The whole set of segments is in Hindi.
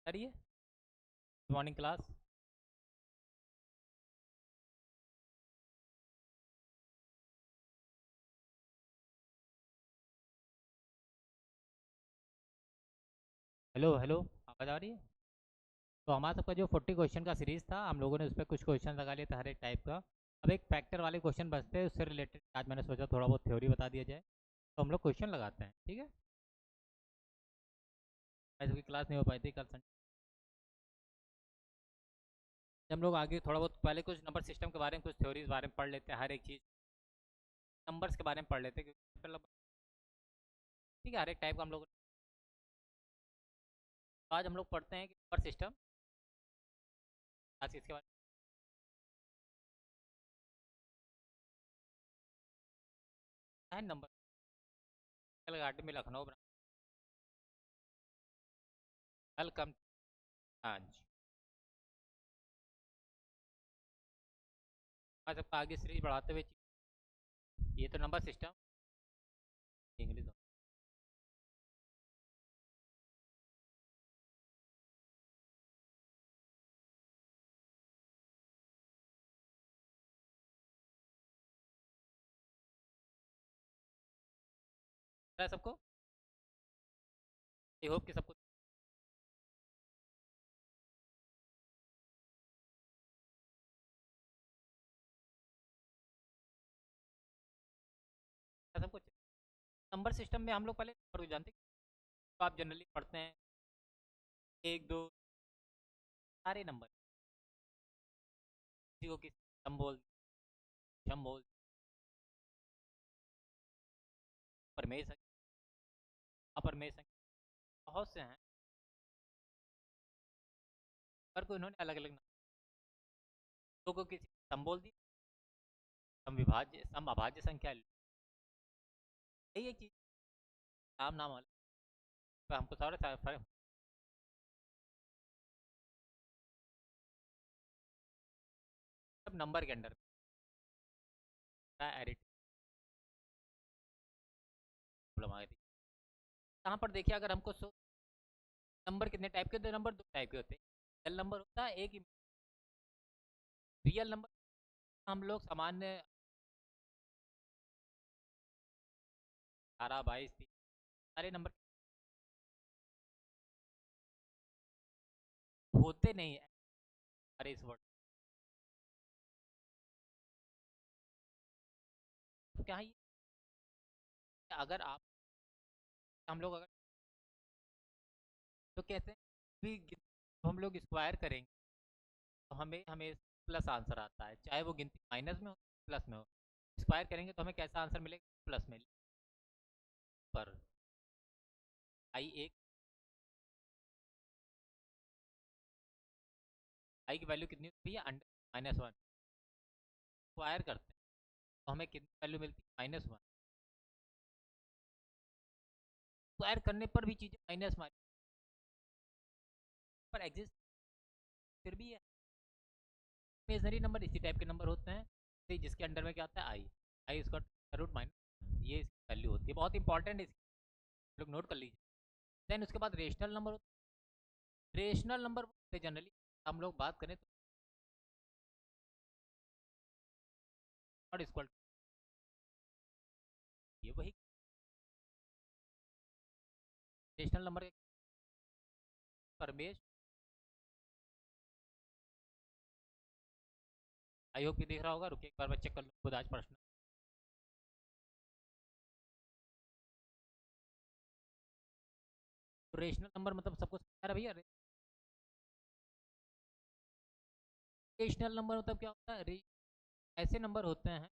रही है मॉर्निंग क्लास। हेलो हेलो, आवाज़ आ रही है? तो हमारा सबका जो 40 क्वेश्चन का सीरीज था, हम लोगों ने उस पर कुछ क्वेश्चन लगा लिए थे हर एक टाइप का। अब एक फैक्टर वाले क्वेश्चन बचते हैं, उससे रिलेटेड आज मैंने सोचा थोड़ा बहुत थ्योरी बता दिया जाए। तो हम लोग क्वेश्चन लगाते हैं, ठीक है? ऐसे की क्लास नहीं हो पाई थी कल संडे। हम लोग आगे थोड़ा बहुत पहले कुछ नंबर सिस्टम के बारे में, कुछ थ्योरीज बारे में पढ़ लेते हैं, हर एक चीज़ नंबर्स के बारे में पढ़ लेते हैं, क्योंकि ठीक है, हर एक टाइप का हम लोग आज हम लोग पढ़ते हैं कि नंबर सिस्टम। आज इसके बारे में है नंबर। घाटी में लखनऊ वेलकम। हाँ जी। आज सबका आगे सीरीज बढ़ाते हुए ये तो नंबर सिस्टम इंग्लिश है सबको। आई होप कि सबको सबको नंबर सिस्टम में हम लोग पहले नंबर को जानते हैं। तो आप जनरली पढ़ते हैं एक दो सारे नंबर, किसी को किसी सम बोल, शम बोल, परमेय संख्या, अपरमेय संख्या, बहुत से हैं। पर को इन्होंने अलग अलग नाम, दो को किसी सम बोल दिया, सम विभाज्य, सम अभाज्य संख्या, यही एक चीज़ नाम नाम अलग। तो हमको सारे फर्क सब नंबर के अंडर एडिट प्रॉब्लम आ गई थी। यहाँ पर देखिए, अगर हमको नंबर कितने टाइप के होते हैं? नंबर दो टाइप के होते हैं। रियल नंबर होता है एक, रियल नंबर हम लोग सामान्य 18 22 30 सारे नंबर होते नहीं है। अरे इस वर्ड तो क्या है ये? अगर आप हम लोग अगर तो कहते हैं भी हम लोग स्क्वायर करेंगे तो हमें हमें प्लस आंसर आता है, चाहे वो गिनती माइनस में हो प्लस में हो। स्क्वायर करेंगे तो हमें कैसा आंसर मिलेगा? प्लस में। पर आई एक आई की वैल्यू कितनी होती है? अंडर -1। स्क्वायर करते हैं तो हमें कितनी वैल्यू मिलती है? -1। स्क्वायर करने पर भी चीज़ें माइनस माइनस पर एग्जिस्ट फिर भी है। इमेजनरी नंबर इसी टाइप के नंबर होते हैं, जिसके अंडर में क्या आता है? आई। आई इसका रूट माइनस, ये इसकी वैल्यू होती है, बहुत इंपॉर्टेंट है, लोग नोट कर लीजिए। देन उसके बाद रेशनल नंबर होते हैं। रेशनल नंबर से जनरली हम लोग बात करें तो नॉट इक्वल, ये वही रेशनल नंबर के परमेश। आई होप ये देख रहा होगा, रुकिए एक बार मैं चेक कर लूँ खुद आज प्रश्न। तो रेशनल नंबर मतलब सबको समझ आ रहा है भैया? रेशनल नंबर मतलब क्या होता है? ऐसे नंबर होते हैं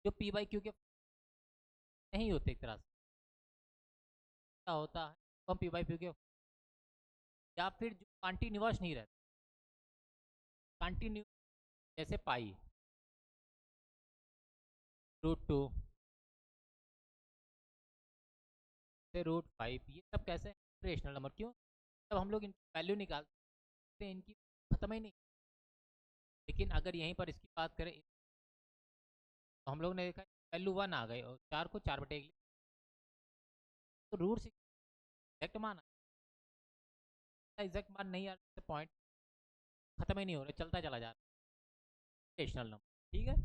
जो पी बाई क्यू के नहीं होते एक तरह से। क्या होता है? तो हम पी बाई क्यू के या फिर जो कंटिन्यूअस नहीं रहते, कंटिन्यू, जैसे पाई, √2 से √5, ये सब कैसे रेशनल नंबर? क्यों? जब हम लोग इनकी वैल्यू निकालते हैं इनकी खत्म ही नहीं। लेकिन अगर यहीं पर इसकी बात करें तो हम लोग ने देखा वैल्यू 1 आ गई और 4 को 4 बटे तो रूट से डायरेक्ट माना। एग्जैक्ट मान नहीं आ रहा, पॉइंट खत्म ही नहीं हो रहा, चलता चला जा रहा है रेशनल नंबर। ठीक है,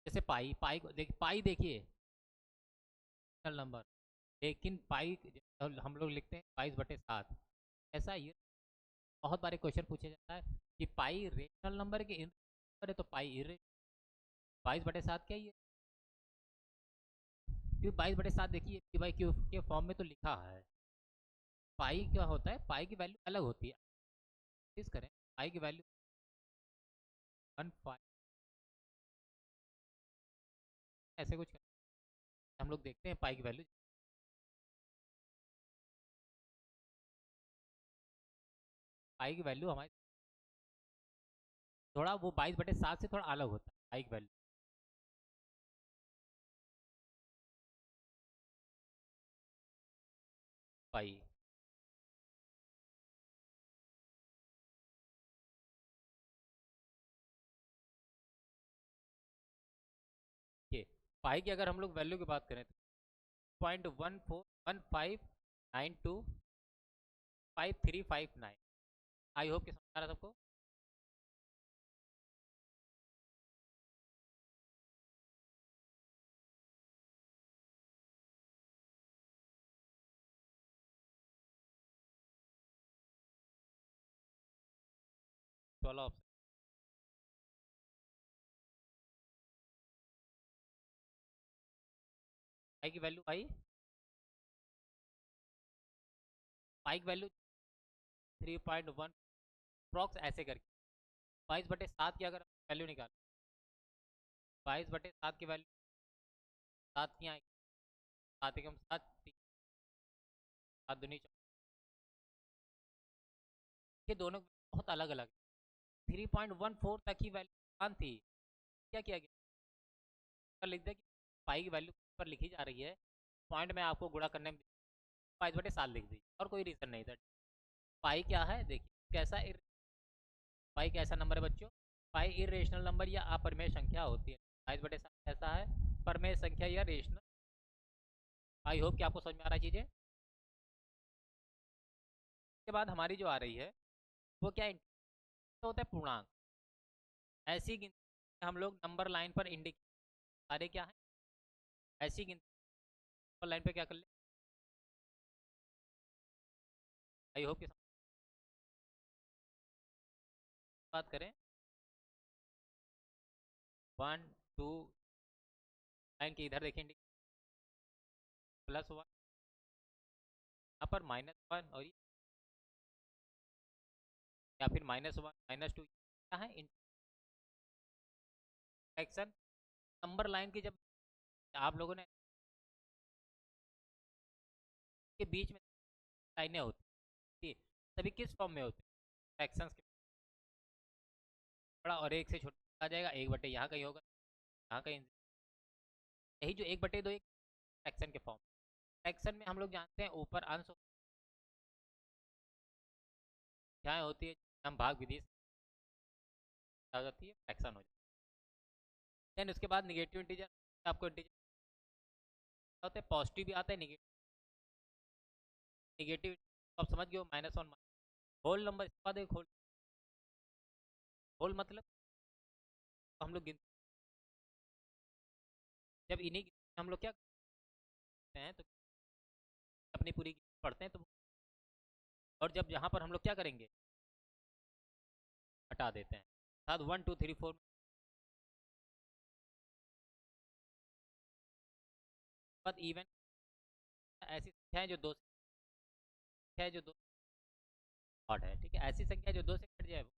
जैसे पाई, पाई को देख, पाई देखिए रेशनल नंबर, लेकिन पाई हम लोग लिखते हैं 22/7। ऐसा ये बहुत बार क्वेश्चन पूछा जाता है कि पाई रेशनल नंबर के इन नंबर है तो पाई इरे 22/7 क्या ये, क्योंकि 22/7 देखिए पी बाई क्यू के फॉर्म में तो लिखा है। पाई क्या होता है, पाई की वैल्यू अलग होती है, इस करें पाई की वैल्यू 1/5 ऐसे कुछ हम लोग देखते हैं पाई की वैल्यू। पाई की वैल्यू हमारे थोड़ा वो 22/7 से थोड़ा अलग होता है पाई की वैल्यू। पाई के पाई की अगर हम लोग वैल्यू की बात करें तो 0.1415925359। आई होप कि समझ आ रहा सबको। 16 ऑप्शन। पाई की वैल्यू पाई, पाई की वैल्यू 3.1 अप्रॉक्स ऐसे करके 22/7 की अगर वैल्यू निकाल, 22/7 की वैल्यू 7 की आएगी, 7 एकम 7, 7 दूनी 14, ये दोनों बहुत अलग अलग है। 3.14 तक ही वैल्यू मान थी, क्या किया गया, पर लिख दिया कि पाई की वैल्यू पर लिखी जा रही है, पॉइंट में आपको गुणा करने में 22/7 लिख दी, और कोई रीज़न नहीं था। पाई क्या है देखिए, कैसा पाई कैसा नंबर है बच्चों, पाई इरेशनल नंबर या अपरिमेय संख्या होती है। 22/7 ऐसा है परमेय संख्या या रेशनल। आई होप कि आपको समझ में आ रहा है चीज़ें। उसके बाद हमारी जो आ रही है वो क्या होता है, पूर्णांक। ऐसी गिनती हम लोग नंबर लाइन पर इंडिकेट, सारे क्या है ऐसी गिनती नंबर लाइन पे क्या कर ले। आई होप कि बात करें 1 2 लाइन के इधर देखें +1, यहाँ पर -1, और या फिर -1 -2 क्या है इंटरसेक्शन। नंबर लाइन की जब आप लोगों ने के बीच में लाइनें होती है, सभी किस फॉर्म में होते हैं, फ्रैक्शंस के बड़ा, और एक से छोटा आ जाएगा, 1/, यहाँ कहीं होगा, यहाँ कहीं, यही जो 1/2 एक फ्रैक्शन के फॉर्म। फ्रैक्शन में हम लोग जानते हैं ऊपर अंश क्या होती है, हम भाग विधि से हो जाती है, फ्रैक्शन हो जाती है। देन उसके बाद निगेटिव इंटीजर, आपको इंटीजर होते हैं, पॉजिटिव भी आता है नेगेटिव। नेगेटिव आप समझ गए हो, -1 होल नंबर। इसके बाद एक होल, होल मतलब हम लोग गिनते जब इन्हीं हम लोग क्या करते हैं तो अपनी पूरी पढ़ते हैं तो, और जब यहाँ पर हम लोग क्या करेंगे हटा देते हैं, साथ 1 2 3 4 बाद इवन ऐसी संख्या है जो दो है, जो दो ऑड है। ठीक है, ऐसी संख्या जो दो से कट जाए वो,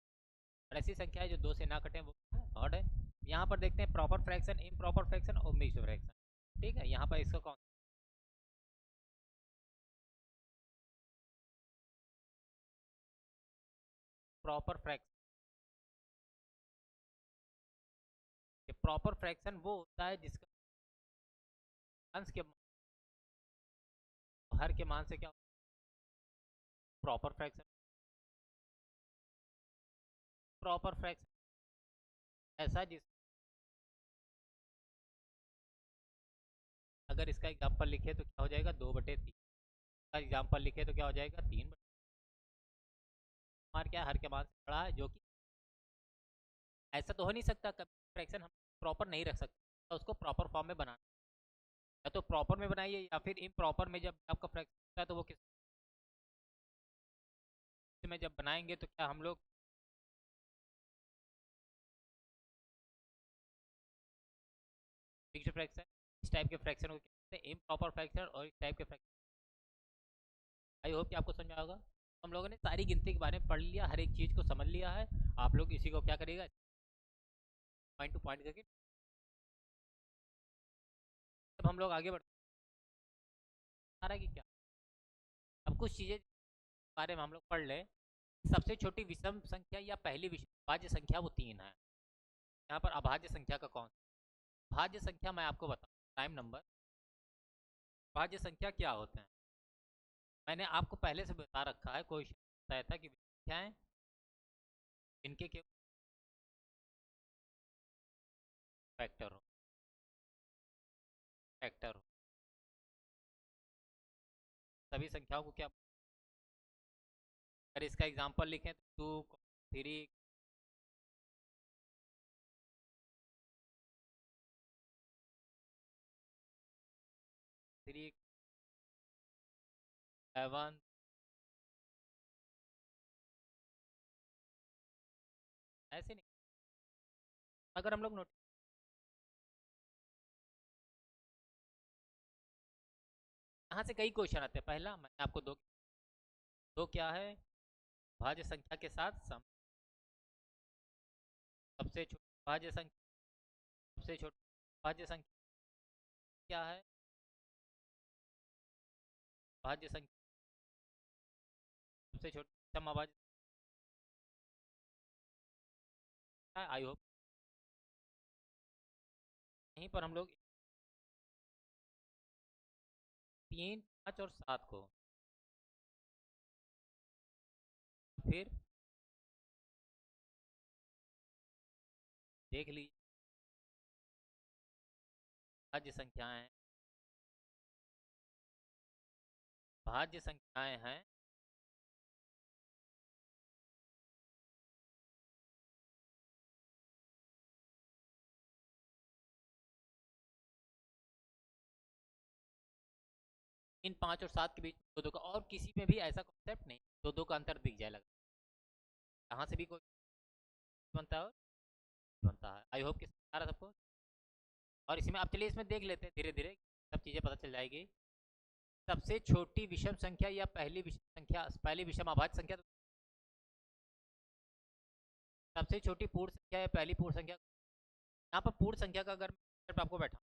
और ऐसी संख्या है जो दो से ना कटे वो ऑड है। यहाँ पर देखते हैं प्रॉपर फ्रैक्शन, इम्प्रॉपर फ्रैक्शन और मिक्स्ड फ्रैक्शन। ठीक है, यहाँ पर इसका कौन प्रॉपर फ्रैक्शन, प्रॉपर फ्रैक्शन वो होता है जिसका अंश के हर के मान से क्या प्रॉपर फ्रैक्शन। प्रॉपर फ्रैक्शन ऐसा जिस, अगर इसका एग्जाम्पल लिखे तो क्या हो जाएगा 2/3, इसका एग्जाम्पल लिखे तो क्या हो जाएगा 3/3। हमारे क्या हर के मान से बड़ा है, जो कि ऐसा तो हो नहीं सकता। कभी फ्रैक्शन हम प्रॉपर नहीं रख सकते, तो उसको प्रॉपर फॉर्म में बनाना, या तो प्रॉपर में बनाइए या फिर इम्प्रॉपर में। जब आपका फ्रैक्शन होता है तो वो किस में जब बनाएंगे तो क्या हम लोग फिक्स्ड फ्रैक्शन, इस टाइप के फ्रैक्शन को कहते हैं इम्प्रॉपर फ्रैक्शन, और इस टाइप के फ्रैक्शन। आई होप कि आपको समझ आएगा। हम लोगों ने सारी गिनती के बारे में पढ़ लिया, हर एक चीज़ को समझ लिया है। आप लोग इसी को क्या करिएगा, पॉइंट टू पॉइंट करके जब हम लोग आगे बढ़ते आ रहा है कि क्या, अब कुछ चीज़ें बारे में हम लोग पढ़ लें। सबसे छोटी विषम संख्या या पहली विषम अभाज्य संख्या वो 3 है। यहाँ पर अभाज्य संख्या का कौन, भाज्य संख्या मैं आपको बताऊँ, टाइम नंबर। भाज्य संख्या क्या होते हैं, मैंने आपको पहले से बता रखा है, क्वेश्चन बताया था कि संख्याएं इनके के फैक्टर हो, फैक्टर हो। सभी संख्याओं को क्या, अगर इसका एग्जांपल लिखें तो 2 3 3 7, ऐसे नहीं। अगर हम लोग नोट, यहाँ से कई क्वेश्चन आते हैं। पहला मैंने आपको दो, दो क्या है, भाज्य संख्या के साथ सम। सबसे छोटी भाज्य संख्या, सबसे छोटी भाज्य संख्या क्या है, भाज्य संख्या सबसे छोटी सम अभाज्य। आई होप यहीं पर हम लोग 3 5 और 7 को फिर देख लीजिए, भाज्य संख्याएं, भाज्य संख्याएं हैं। इन 5 और 7 के बीच दो दो का, और किसी में भी ऐसा कॉन्सेप्ट नहीं, दो दो का अंतर दिख जाए लगा, यहाँ से भी कोई बनता है और बनता है। आई होप कि समझ आ रहा है सबको। और इसमें अब चलिए इसमें देख लेते हैं धीरे धीरे, सब चीज़ें पता चल जाएगी। सबसे छोटी विषम संख्या या पहली विषम संख्या, पहली विषम अभाज्य संख्या तो, सबसे छोटी पूर्ण संख्या या पहली पूर्ण संख्या। यहाँ पर पूर्ण संख्या का अगर मैं आपको बैठा,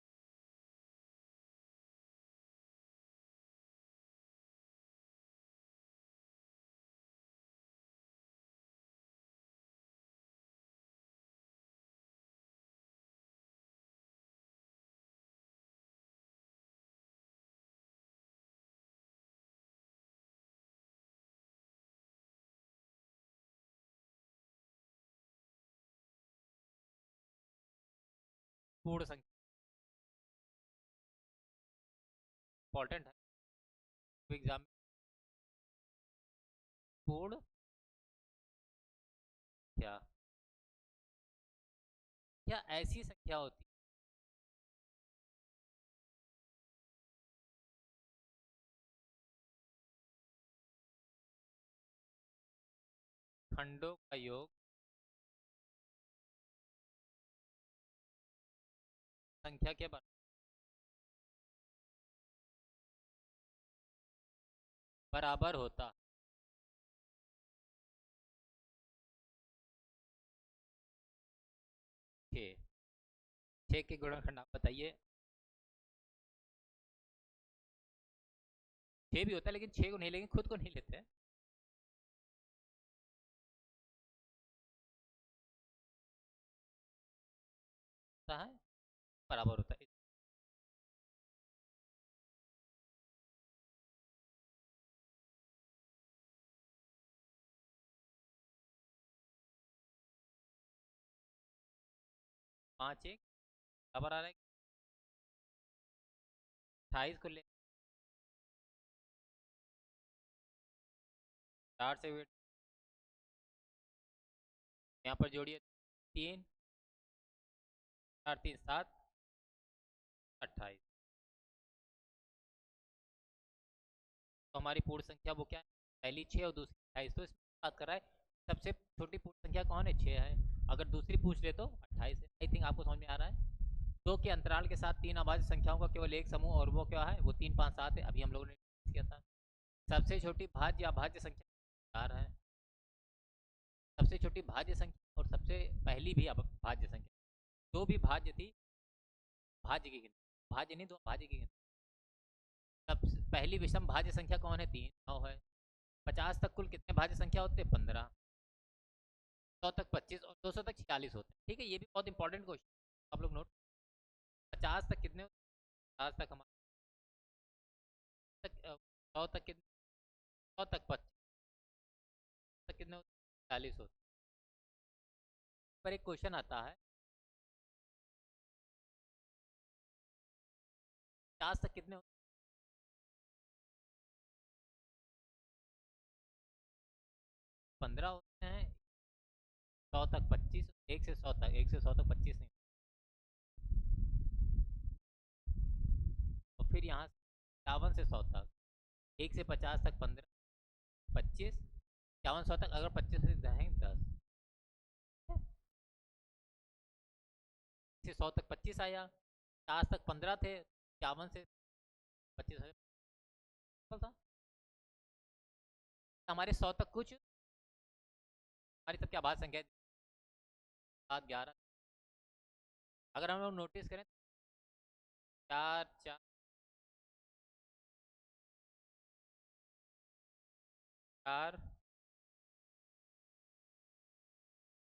पूर्ण संख्या इंपॉर्टेंट है एग्जाम में। पूर्ण क्या, क्या ऐसी संख्या होती खंडों का योग संख्या के बराबर होता 6। 6 के गुणनखंड आप बताइए। 6 भी होता है, लेकिन 6 को नहीं, लेकिन खुद को नहीं लेते हैं। होता है, बराबर होता है। 5 1 बराबर आ रहा है। 28 को ले 4 से यहाँ पर जोड़िए 3 4 3 7 28। तो हमारी पूर्ण संख्या वो क्या है, पहली 6 और दूसरी 28। तो इसमें बात कर रहा है सबसे छोटी पूर्ण संख्या कौन है, 6 है। अगर दूसरी पूछ ले तो 28 है। आई थिंक आपको समझ में आ रहा है। दो के अंतराल के साथ तीन अभाज्य संख्याओं का केवल एक समूह, और वो क्या है, वो 3 5 7 है। अभी हम लोगों ने किया था। सबसे छोटी भाज्य अभाज्य संख्या 4 है। सबसे छोटी भाज्य संख्या और सबसे पहली भी भाज्य संख्या, दो भी भाज्य थी, भाज्य की गिनती, भाज्य नहीं, दो भाज्य की गिनती। सबसे पहली विषम भाज्य संख्या कौन है, 3 9 है। 50 तक कुल कितने भाज्य संख्या होते हैं, 15। 100 तक 25 और 200 तक 46 होते हैं। ठीक है, ये भी बहुत इंपॉर्टेंट क्वेश्चन, आप लोग नोट। 50 तक कितने होते हैं, 50 तक हमारे तक 100 तक कितने, 100 तक 25 तक कितने होते हैं, 40 होते हैं। पर एक क्वेश्चन आता है 50 तक कितने होते हैं, 15 होते हैं। 100 तक 25, 1 से 100 तक, 1 से 100 तक 25 नहीं। और फिर यहाँ 51 से 100 तक, 1 से 50 तक 15, 25, 51 100 तक, अगर 25 से जाएंगे 10 से 100 तक 25 आया। 50 तक 15 थे, 51 से 25 था। हमारे 100 तक कुछ, हमारी तब क्या बात संख्या 7 11। अगर हम लोग नोटिस करें 4 4 4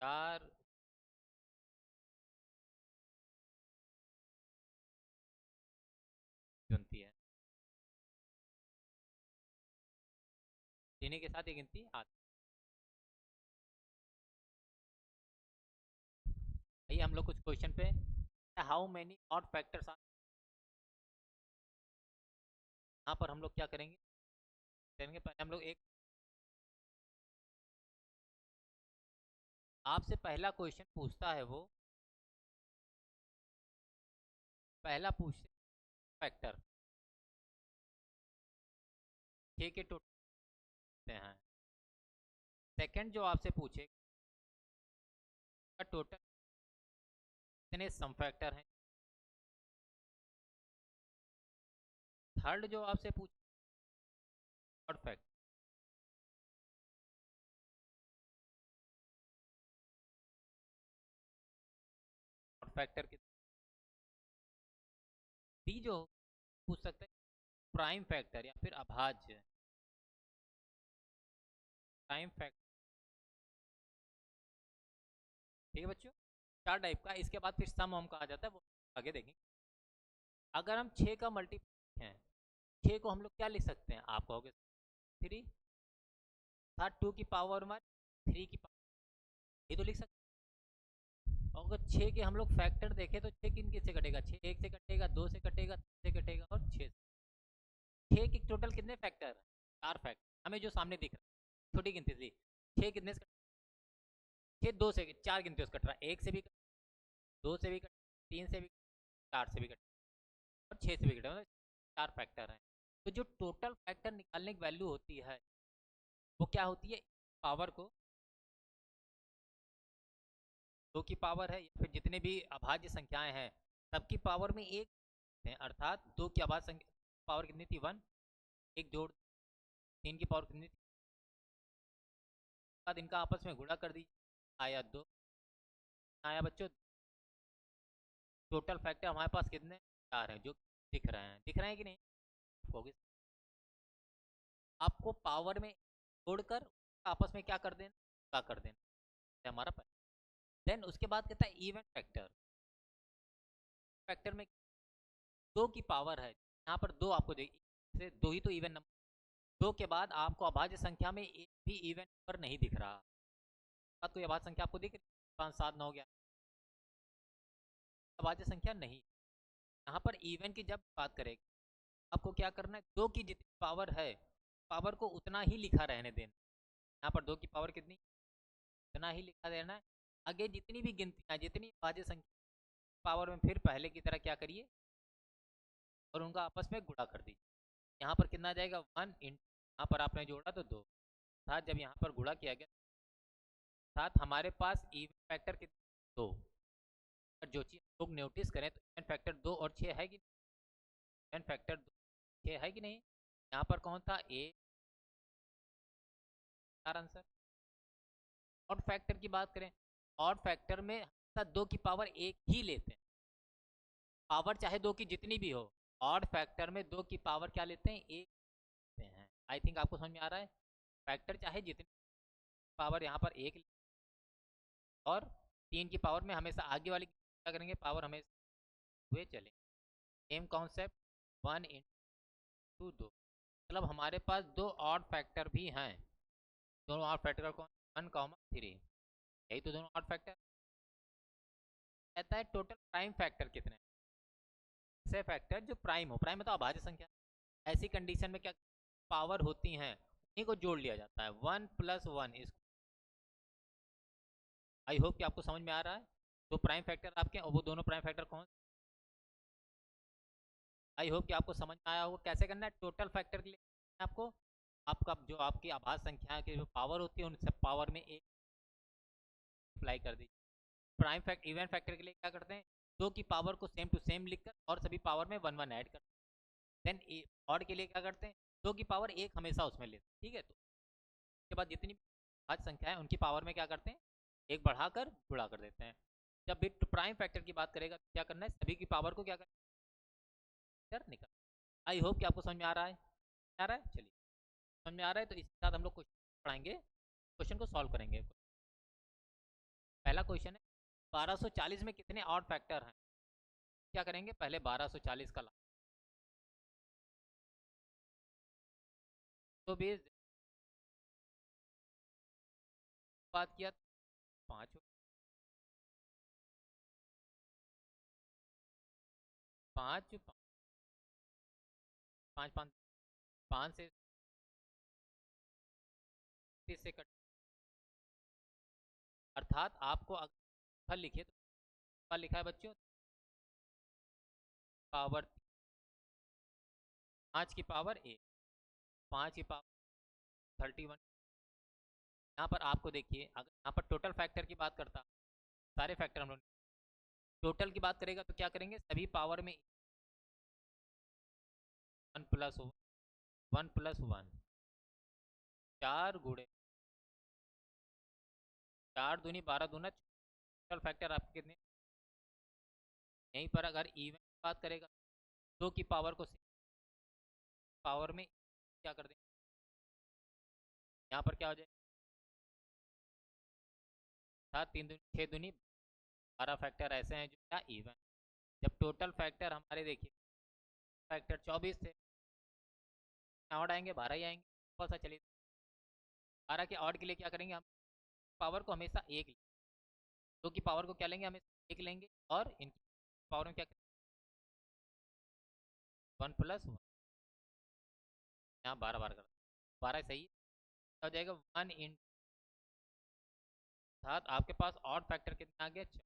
4 गिनती है, देने के साथ ये गिनती आती है। हम लोग कुछ क्वेश्चन पे, how many odd factors are, यहाँ पर हम लोग क्या करेंगे, पहले हम लोग एक, आपसे पहला क्वेश्चन पूछता है वो, पहला पूछते फैक्टर 6 के टोटल हैं। सेकंड जो आपसे पूछे टोटल कितने सम फैक्टर हैं। थर्ड जो आपसे पूछे ऑड फैक्टर, ऑड फैक्टर कितने। डी जो पूछ सकते हैं प्राइम फैक्टर या फिर अभाज्य प्राइम फैक्टर। ठीक है बच्चों, चार टाइप का। इसके बाद फिर सम हम कहा जाता है, वो आगे देखेंगे। अगर हम 6 का मल्टीप्लाई हैं, 6 को हम लोग क्या लिख सकते हैं, आप कहोगे 3 था, 2 की पावर में 3 की पावर, ये तो लिख सकते हैं। और अगर 6 के हम लोग फैक्टर देखें तो 6 किन किस से कटेगा, 6 1 से कटेगा, 2 से कटेगा, 3 से कटेगा और 6 से। 6 के टोटल कितने फैक्टर, 4 फैक्टर हमें जो सामने दिख रहा है, छोटी गिनती थी। 6 कितने से, 6 2 से 4 गिनती से कट रहा है, 1 से भी कट, 2 से भी कट, 3 से भी, 4 से भी कट और 6 से भी कट, मतलब 4 फैक्टर हैं। तो जो टोटल फैक्टर निकालने की वैल्यू होती है वो क्या होती है, पावर को, 2 की पावर है या फिर जितने भी अभाज्य संख्याएं हैं सबकी पावर में एक है, अर्थात 2 की अभाज्य संख्या पावर कितनी थी, 1, एक जोड़ 3 की पावर कितनी थी, बाद इनका आपस में गुणा कर दीजिए, आया 2, आया बच्चों। टोटल फैक्टर हमारे पास कितने, 4 हैं, जो दिख रहे हैं कि नहीं आपको, आपको पावर में जोड़कर आपस में क्या कर देना, क्या कर देना हमारा। देन उसके बाद कहता है इवन फैक्टर। फैक्टर में 2 की पावर है, यहाँ पर 2 आपको देखिए, 2 ही तो इवन नंबर, 2 के बाद आपको अभाज्य संख्या में एक भी इवन नंबर नहीं दिख रहा। बात कोई अभाज्य संख्या आपको दिख रही, 5 7 9 11, अभाज्य संख्या नहीं। यहाँ पर इवन की जब बात करेंगे आपको क्या करना है, 2 की जितनी पावर है पावर को उतना ही लिखा रहने देना। यहाँ पर 2 की पावर कितनी, उतना ही लिखा देना है। आगे जितनी भी गिनतियाँ, जितनी अभाज्य संख्या पावर में फिर पहले की तरह क्या करिए और उनका आपस में गुणा कर दीजिए। यहाँ पर कितना आ जाएगा 1 इंटू, यहाँ पर आपने जोड़ा तो 2 था, जब यहाँ पर गुणा किया गया साथ हमारे पास इवन फैक्टर कितना 2। और जो चीज़ लोग नोटिस करें तो इवन फैक्टर 2 और 6 है कि इवन फैक्टर 6 है कि नहीं। यहाँ पर कौन था ए, आंसर। ऑड फैक्टर की बात करें, ऑड फैक्टर में हमेशा 2 की पावर 1 ही लेते हैं, पावर चाहे 2 की जितनी भी हो। ऑड फैक्टर में 2 की पावर क्या लेते हैं, 1 लेते हैं। आई थिंक आपको समझ में आ रहा है। फैक्टर चाहे जितनी पावर यहाँ पर 1 और 3 की पावर में हमेशा आगे वाली क्या करेंगे, पावर हमेशा हुए चले। सेम कॉन्सेप्ट 1 इंटू 2, मतलब हमारे पास 2 ऑड फैक्टर भी हैं। दोनों ऑड फैक्टर कौन, 1,3, यही तो दोनों ऑड फैक्टर। कहता है टोटल प्राइम फैक्टर कितने, ऐसे फैक्टर जो प्राइम हो, प्राइम मतलब अभाज्य संख्या। ऐसी कंडीशन में क्या पावर होती हैं उन्हीं को जोड़ लिया जाता है, 1 + 1 इस। आई होप कि आपको समझ में आ रहा है। तो प्राइम फैक्टर आपके, और वो दोनों प्राइम फैक्टर कौन, आई होप कि आपको समझ में आया होगा कैसे करना है। टोटल फैक्टर के लिए आपको आपका जो आपकी आभाज्य संख्या की जो पावर होती है उन सब पावर में एक अप्लाई कर दीजिए। प्राइम फैक्टर इवन फैक्टर के लिए क्या करते हैं, 2 की पावर को सेम टू सेम लिखकर और सभी पावर में 1 1 ऐड करते हैं। देन ऑड के लिए क्या करते हैं, 2 की पावर 1 हमेशा उसमें लेते हैं, ठीक है। तो उसके बाद जितनी भाज्य संख्या है उनकी पावर में क्या करते हैं, एक बढ़ाकर गुणा कर देते हैं। जब भी प्राइम फैक्टर की बात करेगा तो क्या करना है, सभी की पावर को क्या करना निकल। आई होप कि आपको समझ में आ रहा है। आ रहा है, चलिए समझ में आ रहा है। तो इसके साथ हम लोग क्वेश्चन पढ़ाएंगे, क्वेश्चन को सॉल्व करेंगे। पहला क्वेश्चन है 1240 में कितने ऑड फैक्टर हैं। क्या करेंगे, पहले 1240 का तो बेस बात किया 5 5 5 5 5 से 30 से कट, अर्थात आपको अगर लिखे तो लिखा है बच्चों पावर 5 की पावर 1, 5 की पावर 31। यहाँ पर आपको देखिए, अगर यहाँ पर टोटल फैक्टर की बात करता, सारे फैक्टर हम लोग टोटल की बात करेगा तो क्या करेंगे, सभी पावर में 1 + 1 + 1 4 गुणे 4 दूनी 12 दूना, टोटल फैक्टर आपके कितने। यहीं पर अगर इवन की बात करेगा 2 की पावर को पावर में क्या कर देंगे, यहाँ पर क्या हो जाएगा 7 3 दूनी 6 दूनी 12 फैक्टर ऐसे हैं जो क्या इवन। जब टोटल फैक्टर हमारे देखिए फैक्टर 24 थे, और आएंगे 12 ही आएंगे। कौन सा चलिए 12 के ऑड के लिए क्या करेंगे, हम पावर को हमेशा 1 लेंगे, 2 की पावर को क्या लेंगे, हमेशा 1 लेंगे, और इनकी पावर में क्या 1 + 1, यहाँ 12 बार कर 12 सही है। हो जाएगा 1 इन 7, आपके पास ऑड फैक्टर कितना आ गया 6।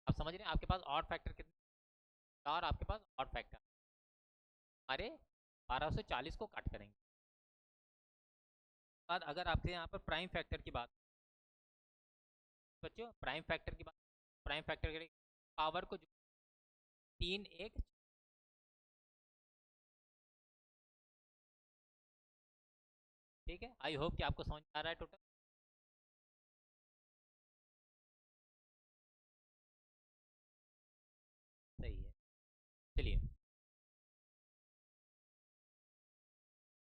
आप समझ रहे हैं आपके पास ऑड फैक्टर कितना, 4 आपके पास ऑड फैक्टर। अरे 1240 को काट करेंगे। बाद अगर आपके यहाँ पर प्राइम फैक्टर की बात, बच्चों प्राइम फैक्टर की बात, प्राइम फैक्टर के पावर को 3 1, ठीक है। आई होप कि आपको समझ आ रहा है टोटल। सही है, चलिए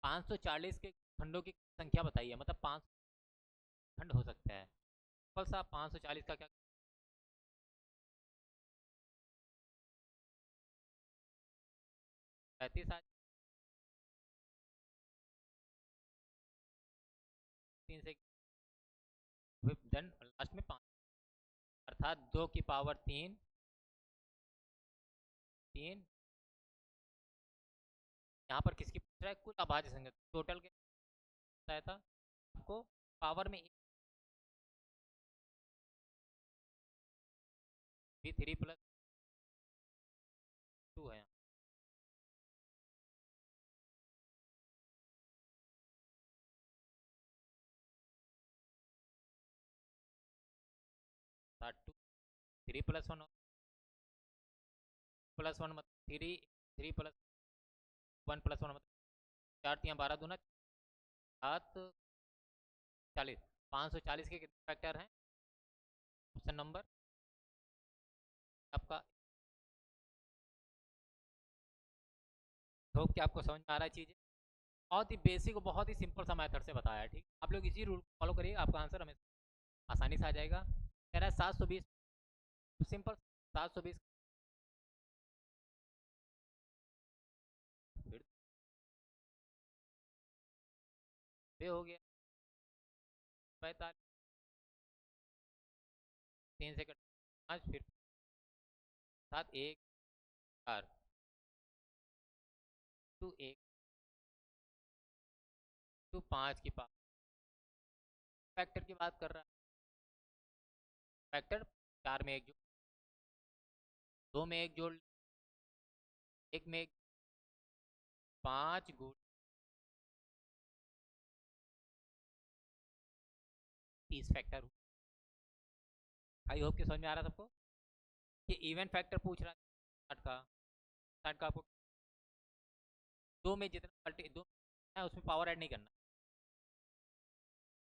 540 के खंडों की संख्या बताइए, मतलब 5 खंड हो सकता है। कौन सा 540 का क्या 35 आज 3 से देन लास्ट में 5, अर्थात 2 की पावर 3 3। यहाँ पर किसकी पूछ रहा है, कुल अभाज्य संख्या टोटल के बताया था आपको, पावर में भी 3+2 है यहाँ। था 2, 3+1 मतलब 3, 3+1 मतलब 4×3 = 12, 740, 540 के कितने फैक्टर हैं? ऑप्शन नंबर आपका। होप कि आपको समझ में आ रहा है चीज़ें। बहुत ही बेसिक और बहुत ही सिंपल सा मेथड से बताया है, ठीक। आप लोग इसी रूल फॉलो करिए, आपका आंसर हमें आसानी से आ जाएगा। कह रहा है 720, सिंपल 720 फिर ये हो गया 45, 3 सेकंड, 5, फिर 7, 1, 4, 2, 1, 2, 5 की पावर। फैक्टर की बात कर रहा है, फैक्टर 4 में एक जोड़, 2 में एक जोड़, 1 में एक, 5 गुण 30 फैक्टर। आई होप कि समझ में आ रहा है सबको। ये इवन फैक्टर पूछ रहा है 60 का, 60 का आपको दो में जितना मल्टी दो है उसमें पावर ऐड नहीं करना।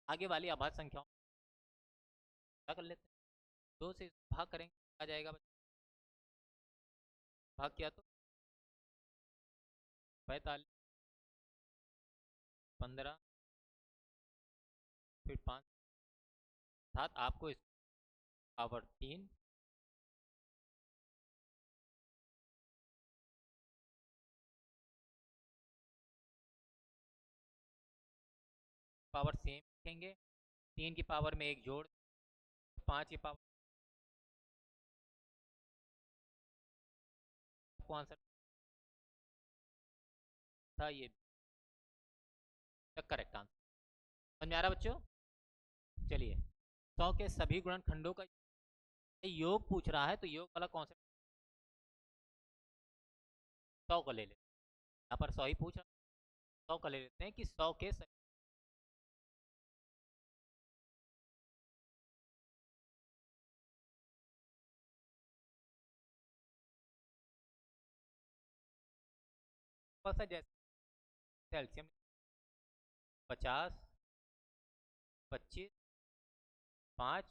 आगे वाली अभाज्य संख्याओं क्या कर लेते हैं, 2 से भाग करेंगे, आ जाएगा बच्चा, भाग किया तो 45, 15, फिर 5, 7, आपको इस पावर 3, पावर सेम लिखेंगे, 3 की पावर में एक जोड़, 5 की पावर, आपको आंसर था ये करेक्ट आंसर। समझ में आ रहा बच्चों। चलिए 100 के सभी गुणनखंडों का योग पूछ रहा है, तो योग वाला कॉन्सेप्ट 100 को ले लेते हैं, यहाँ पर 100 ही पूछ रहा है, 100 का ले लेते हैं कि 100 के सभी, जैसे एल्सियम 50, 25, 5,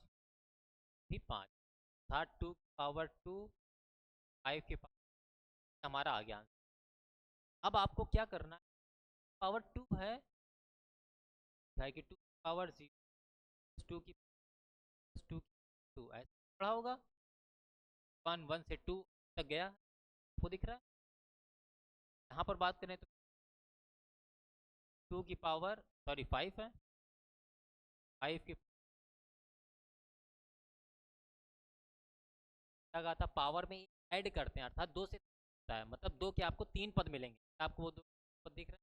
भी 5 था, 2 की पावर 2, 5 की पावर, हमारा आ गया आंसर। अब आपको क्या करना है, पावर 2 है, क्या है कि 2 की पावर 0, 2 की 2 की 2 ऐसे पढ़ा होगा, 1, 1 से 2 तक गया, आपको दिख रहा है। यहाँ पर बात करें तो 2 की पावर, सॉरी 5 है, 5 की क्या कहा था, पावर में ऐड करते हैं, अर्थात 2 से है, मतलब 2 के आपको 3 पद मिलेंगे, आपको वो 2 पद दिख रहे हैं,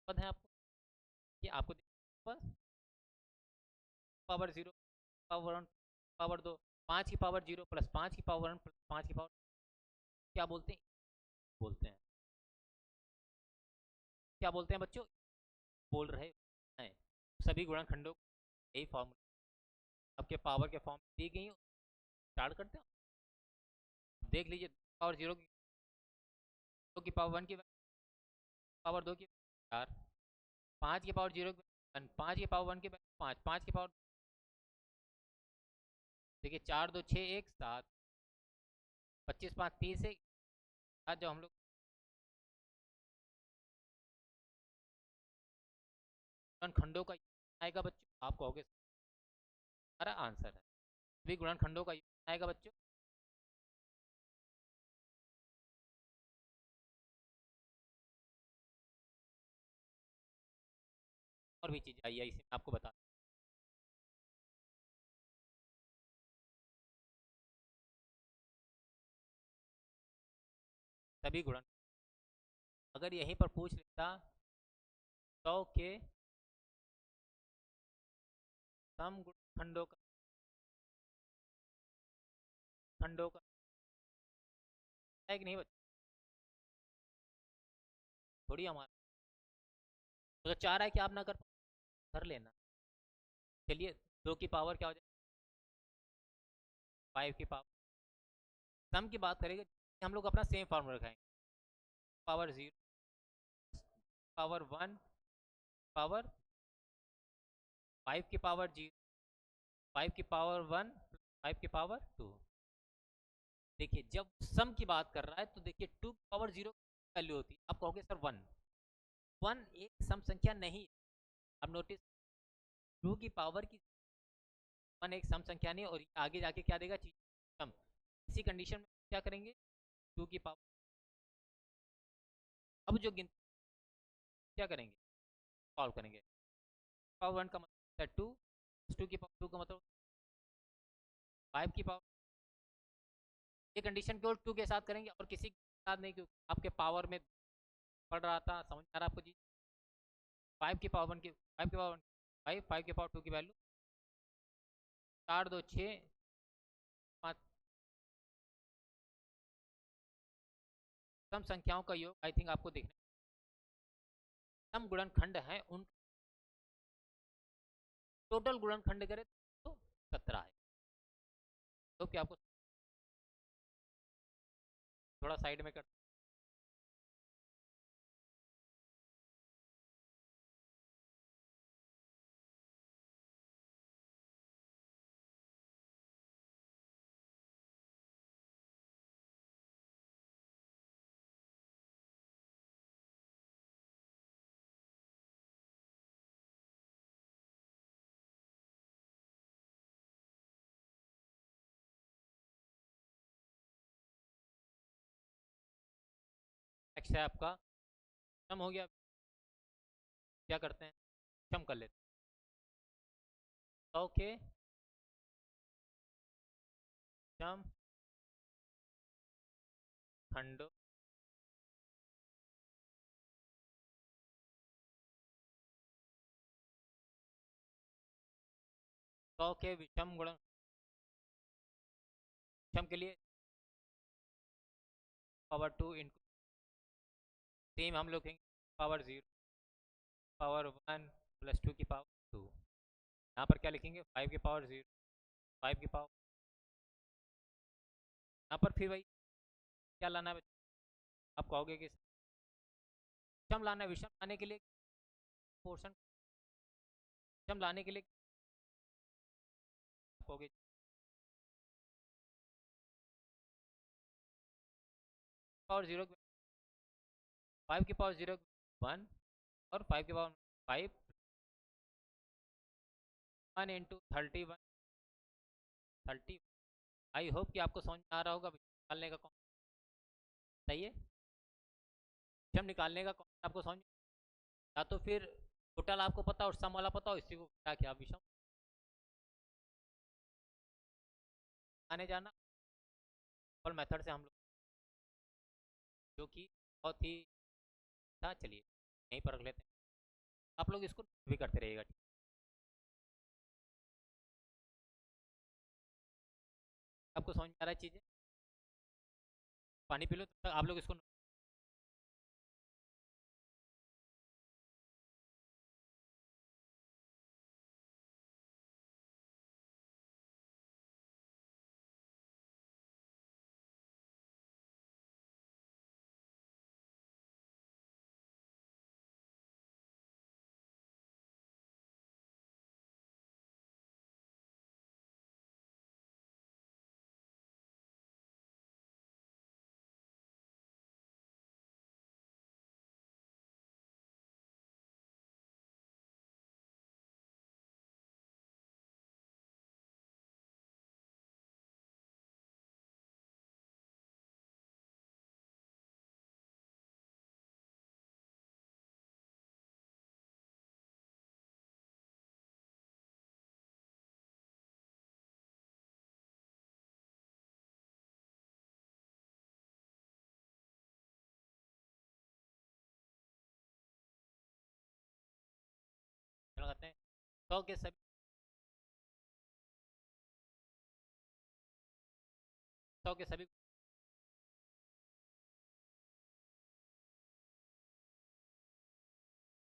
पद है आपको, ये आपको दिख रहा है, पावर 0, पावर 1, पावर 2, 5 की पावर 0 प्लस 5 की पावर 1 प्लस 5 की पावर, क्या बोलते हैं, बोलते हैं, क्या बोलते हैं बच्चों, बोल रहे हैं सभी गुणनखंडों, यही फॉर्मूला आपके पावर के फॉर्म दी गई हो, स्टार्ट करते हो, देख लीजिए पावर 0 की, 2 की पावर 1 की, पावर 2 की 4, 5 की पावर 0 की 1, 5 की पावर 1 की 5, 5 की पावर, देखिए 4, 2, 6, 1, 7, 25, 5, 30 है, आज जो हम लोग गुणनखंडों का आएगा बच्चों, आप कहोगे हमारा आंसर है, सभी गुणनखंडों का आएगा बच्चों। और भी चीज़ आई है इसे आपको बता, सभी गुणन, अगर यहीं पर पूछ लेता 100 के सम गुणनखंडों का, खंडों का है कि नहीं बच्चा? थोड़ी हमारा तो चाह रहा है कि आप ना कर लेना। चलिए, 2 की पावर क्या हो जाए, 5 की पावर। सम की बात करेंगे, हम लोग अपना सेम फार्मूला रखाएंगे। पावर 0, पावर 1, पावर 5 की पावर 0, 5 की पावर 1, 5 की पावर 2। देखिए, जब सम की बात कर रहा है तो देखिए 2 की पावर 0 वैल्यू होती है, आप कहोगे सर 1, 1 एक सम संख्या नहीं है। अब नोटिस, 2 की पावर की 1 एक सम संख्या नहीं है, और आगे जाके क्या देगा चीज, सम। इसी कंडीशन में क्या करेंगे, 2 की पावर, अब जो गिनती क्या करेंगे, सॉल्व करेंगे। पावर 1 का मतलब है 2, 2 की पावर 2 का मतलब 5 की पावर। ये कंडीशन केवल 2 के साथ करेंगे और किसी के साथ नहीं, क्योंकि आपके पावर में पढ़ रहा था, समझ आ रहा आपको जी। 5 की पावर 1 की, 5 की पावर 5, 5 की पावर 2 की वैल्यू 4 2 6 5। सम संख्याओं का योग आई थिंक आपको देखना, सम गुणनखंड है उन टोटल गुणनखंड करें तो 17 है। तो क्या आपको थोड़ा साइड में कर, नेक्स्ट है आपका सम हो गया। क्या करते हैं, सम कर लेते हैं। ओके, सम खंडों के विषम गुणन, विषम के लिए पावर 2 इंटू, सेम हम लोग पावर 0, पावर 1 प्लस 2 की पावर 2। यहाँ पर क्या लिखेंगे, 5 की पावर 0, 5 की पावर, यहाँ पर फिर वही क्या लाना है, आप कहोगे कि विषम लाना है। विषम लाने के लिए पोर्शन, विषम लाने के लिए कहोगे पावर 0, 5 की पावर 0 1, और 5 की पावर 5, 1 इंटू 31, 30। आई होप कि आपको समझ में आ रहा होगा निकालने का कौन, सही है। विषम निकालने का कौन आपको समझ, या तो फिर टोटल आपको पता और सम वाला पता हो, इसी को क्या क्या विषम आने जाना और मेथड से हम लोग, जो कि बहुत ही था। चलिए यहीं पर रख लेते हैं, आप लोग इसको भी करते रहिएगा, ठीक। आपको समझ में आ रहा है चीज़ें, पानी पी लो तब तक आप लोग इसको लगाते हैं। 100 के सभी 100 के सभी।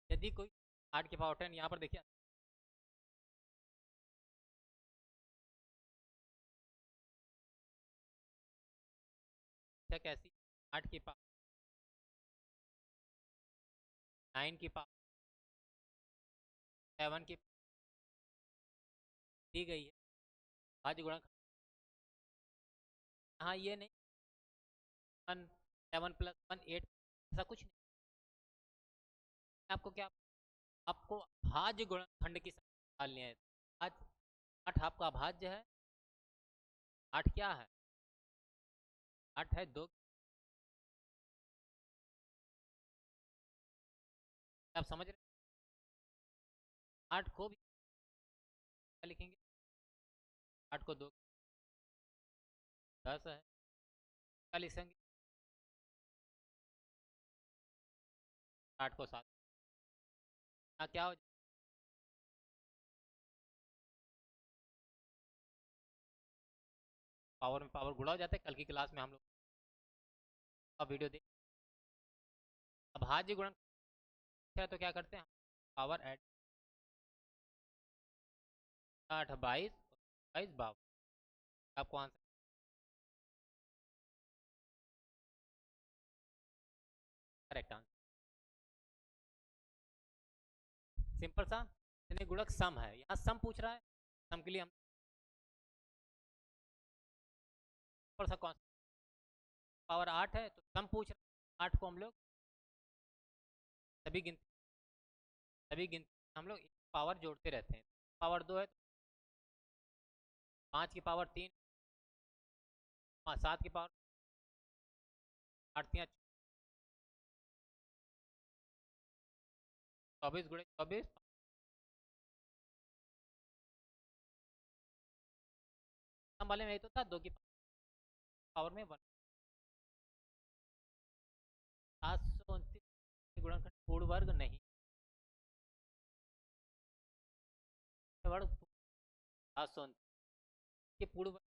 यदि कोई 8 की पावर 10, यहाँ पर देखिए कैसी, 8 की पावर, 9 की पावर, 7 की दी गई है। भाज्य गुणक, हाँ ये नहीं 1 7 प्लस 1 8, ऐसा कुछ नहीं। आपको क्या, आपको भाज्य गुणनखंड की संख्या निकालनी है। आज 8 आपका भाज्य है। 8 क्या है? 8 है 2। आप समझ रहे हैं? 8 को भी क्या लिखेंगे? 8 को 2 10 है, क्या लिखेंगे? 8 को 7। हाँ क्या हो, पावर में पावर गुणा हो जाता है। कल की क्लास में हम लोग का वीडियो देख। अब भाज्य गुणन है तो क्या करते हैं, पावर ऐड, 8 22, 22 52। आपको आंसर करेक्ट आंसर, सिंपल सा। इतने गुणक सम है, यहाँ सम पूछ रहा है। सम के लिए हम थोड़ा सा कौन, पावर 8 है तो सम पूछ रहा है। 8 को हम लोग सभी गिनती, सभी गिनती हम लोग पावर जोड़ते रहते हैं। पावर 2 है तो 5 की पावर 3, 7 की पावर 8 3 24 गुणे 24, सम वाले में यही तो था, 2 की पावर में 1। 729 गुणनखंड पूर्ण वर्ग नहीं, वर्ग 729 के पूर्ण वर्ग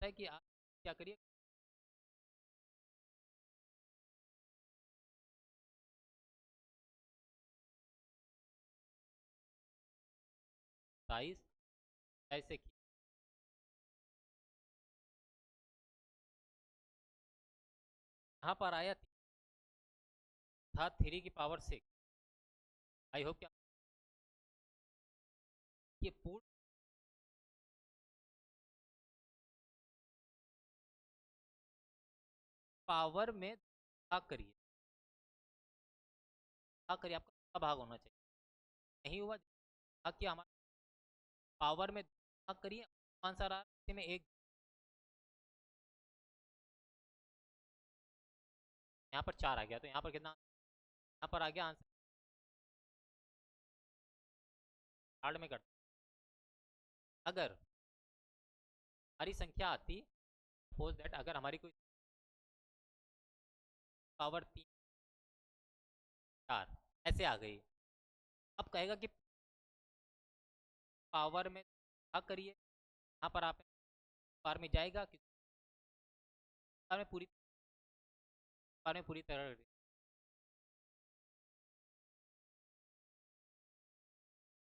है कि आप क्या करिए, 22 ऐसे की, यहाँ पर आया था 3 की पावर 6। आई होप क्या ये पूर्ण पावर में भाग करिए, भाग करिए, आपका भाग होना चाहिए। नहीं हुआ भाग किया, हमारा पावर में भाग करिए, आंसर आ रहा में एक। यहाँ पर 4 आ गया तो यहाँ पर कितना, यहाँ पर आ गया आंसर। हार्ड में करते, अगर हमारी संख्या आती, सपोज दैट अगर हमारी कोई पावर 3 4 ऐसे आ गई, अब कहेगा कि पावर में भाग करिए, यहाँ पर आप पावर में जाएगा कि पावर में पूरी, पावर में पूरी तरह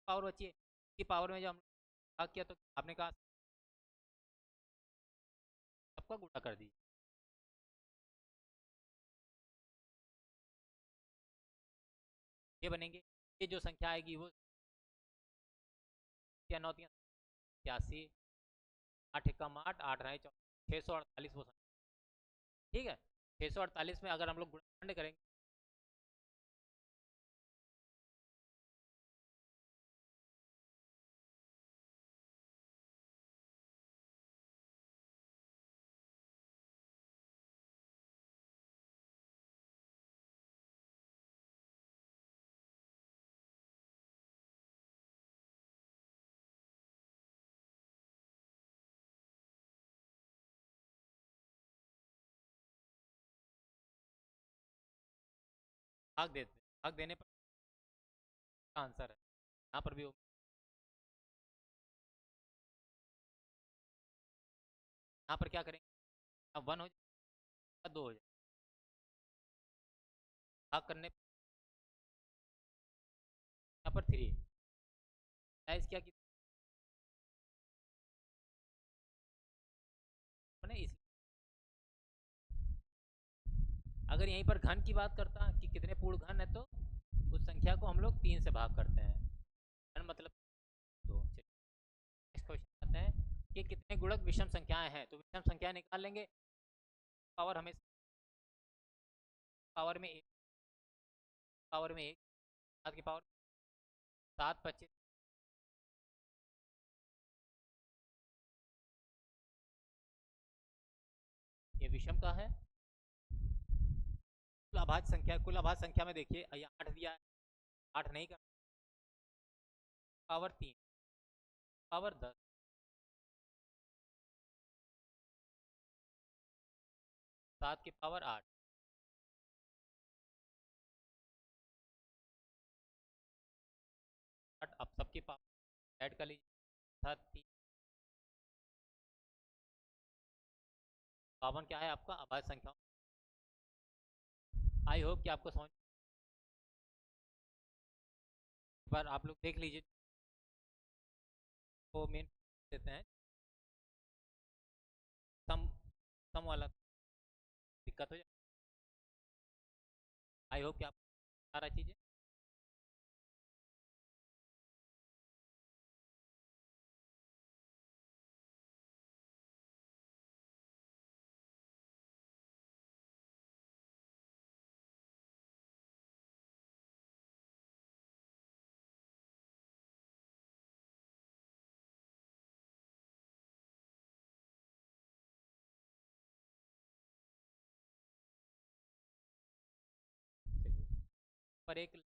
पावर बची है कि पावर में जब हम भाग किया तो आपने कहा सबका गुणा कर दी। ये बनेंगे, ये जो संख्या आएगी वो क्या, 9 81, 8 कम 8, 8 रहे 648 वो संख्या। ठीक है, 648 में अगर हम लोग गुणनखंड करेंगे, भाग देते, भाग देने पर आंसर है यहाँ पर भी यहाँ पर क्या करेंगे, अब 1 हो जाएगा, 2 हो जाएगा, भाग करने यहाँ पर 3 साइज क्या की इस, अगर यहीं पर घन की बात करता कि कितने पूर्ण घन है तो उस संख्या को हम लोग 3 से भाग करते हैं, घन मतलब 2। नेक्स्ट क्वेश्चन आते हैं कि कितने गुणक विषम संख्याएं हैं, तो विषम संख्या निकाल लेंगे, पावर हमेशा पावर में एक, पावर में एक, सात की पावर 7 25, ये विषम का है। कुल अभाज्य संख्या, कुल अभाज्य संख्या में देखिए यहाँ 8 दिया है, 8 नहीं कर, पावर 3, पावर 10, 7 की पावर 8, अब सबकी पावर ऐड कर लीजिए, 7 52 क्या है आपका अभाज्य संख्या। आई होप कि आपको समझ, एक बार आप लोग देख लीजिए, वो मेन देते हैं सम, सम वाला दिक्कत हो जाए। आई होप कि आप सारा चीज़ें पर एक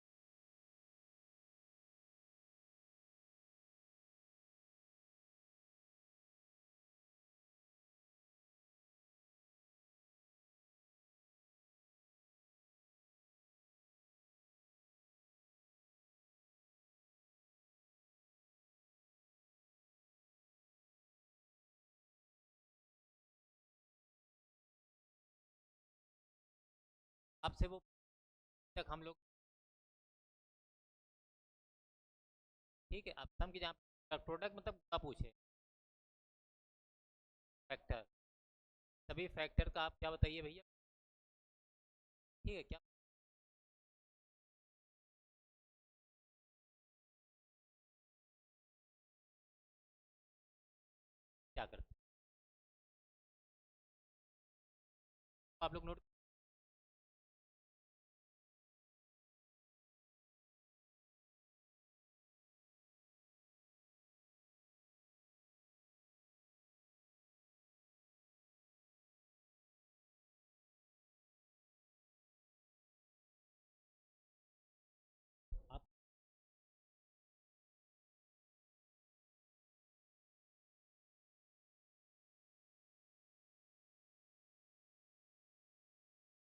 आपसे वो तक हम लोग, ठीक है, आप सम की जहाँ प्रोडक्ट मतलब क्या पूछे, फैक्टर, सभी फैक्टर का आप क्या बताइए भैया, ठीक है क्या, क्या करते हैं आप लोग नोट, आप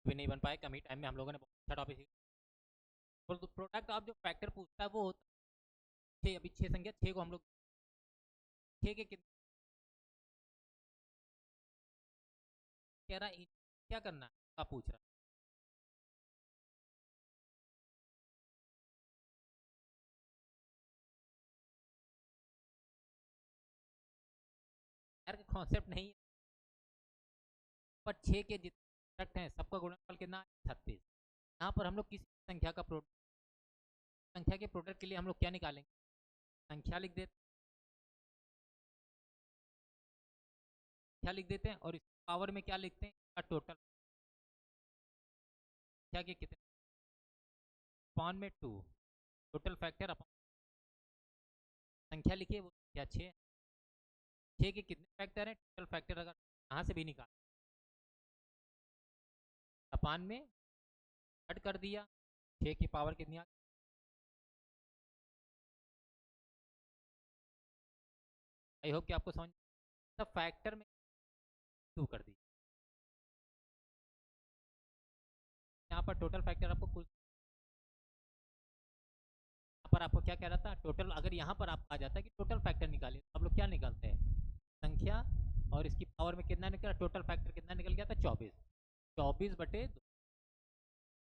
भी नहीं बन पाए, कम ही टाइम में हम लोगों ने बहुत अच्छा टॉपिक सीखा। तो प्रोडक्ट आप जो फैक्टर पूछता है वो होता है 6, अभी 6 संख्या 6 को हम लोग 6 के कितने कह रहा है, क्या करना है आप पूछ रहा है, यार का कॉन्सेप्ट नहीं है, पर 6 के जितने प्रोडक्ट हैं सबका गुणनफल कितना है 36। यहाँ पर हम लोग किसी संख्या का प्रोडक्ट, संख्या के प्रोडक्ट के लिए हम लोग क्या निकालेंगे, संख्या लिख देते, संख्या लिख देते हैं और इस पावर में क्या लिखते हैं, इसका टोटल, संख्या के कितने अपॉन में 2, टोटल फैक्टर अपॉन संख्या लिखिए, वो संख्या 6, 6 के कितने फैक्टर हैं, टोटल फैक्टर अगर यहाँ से भी निकाल, अपान में कट कर दिया, 6 की पावर कितनी आ, आई होप कि आपको समझ, सब फैक्टर में 2 कर दी, यहाँ पर टोटल फैक्टर आपको कुल यहाँ पर आपको क्या कह रहा था, टोटल, अगर यहाँ पर आपको आ जाता है कि टोटल फैक्टर निकालिए, तो आप लोग क्या निकालते हैं, संख्या और इसकी पावर में कितना निकला, टोटल फैक्टर कितना निकल गया था, 24। 24/2,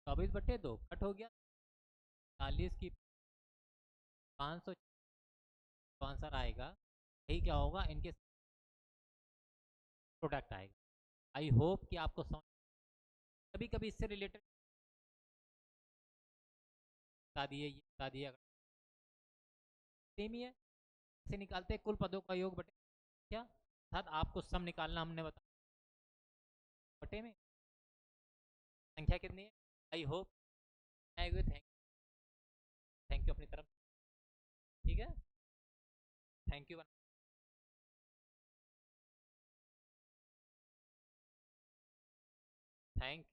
24/2 कट हो गया 40 की 500, तो आंसर आएगा, यही क्या होगा, इनके प्रोडक्ट आएगा। आई होप कि आपको समझ, कभी कभी इससे रिलेटेड बता दिए, ये बता दिए, अगर सेम ही है, इसे निकालते हैं कुल पदों का योग बटे क्या, अर्थात आपको सम निकालना हमने बता, बटे में संख्या कितनी है। आई होप, थैंक यू अपनी तरफ, ठीक है, thank you, thank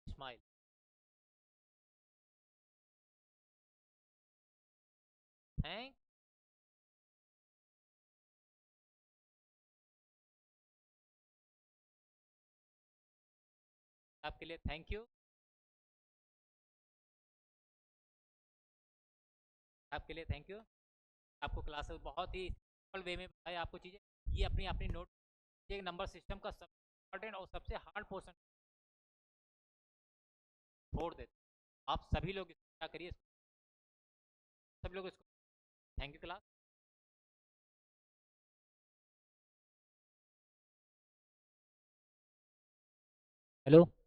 smile, thank आपके लिए, थैंक यू आपके लिए, थैंक यू। आपको क्लास बहुत ही सिंपल वे में बताया आपको चीज़ें, ये अपनी अपनी नोट, एक नंबर सिस्टम का सब इम्पोर्टेंट और सबसे हार्ड पोर्सन छोड़ देते, आप सभी लोग इसको क्या करिए, सभी लोग इसको, थैंक यू क्लास। हेलो।